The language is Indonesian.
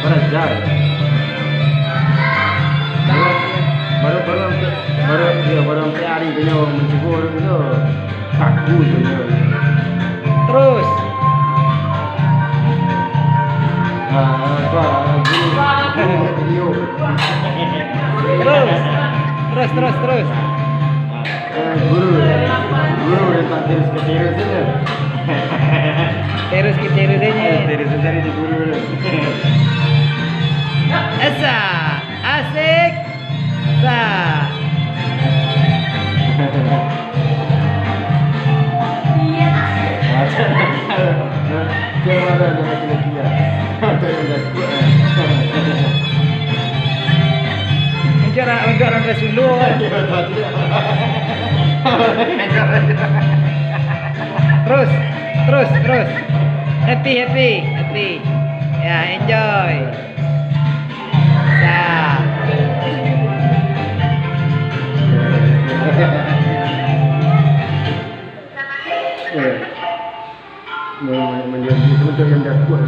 belajar. Baru sampai hari punya mencubur itu kaku punya. Terus. Video. Terus. Guru tentang terus saja. Terus aja. Terus dari di guru. Esa, asik. Sa. Mencara Rasulullah. Terus. Happy. Ya, enjoy. Sa. Menjadi sebentar yang dah kuat.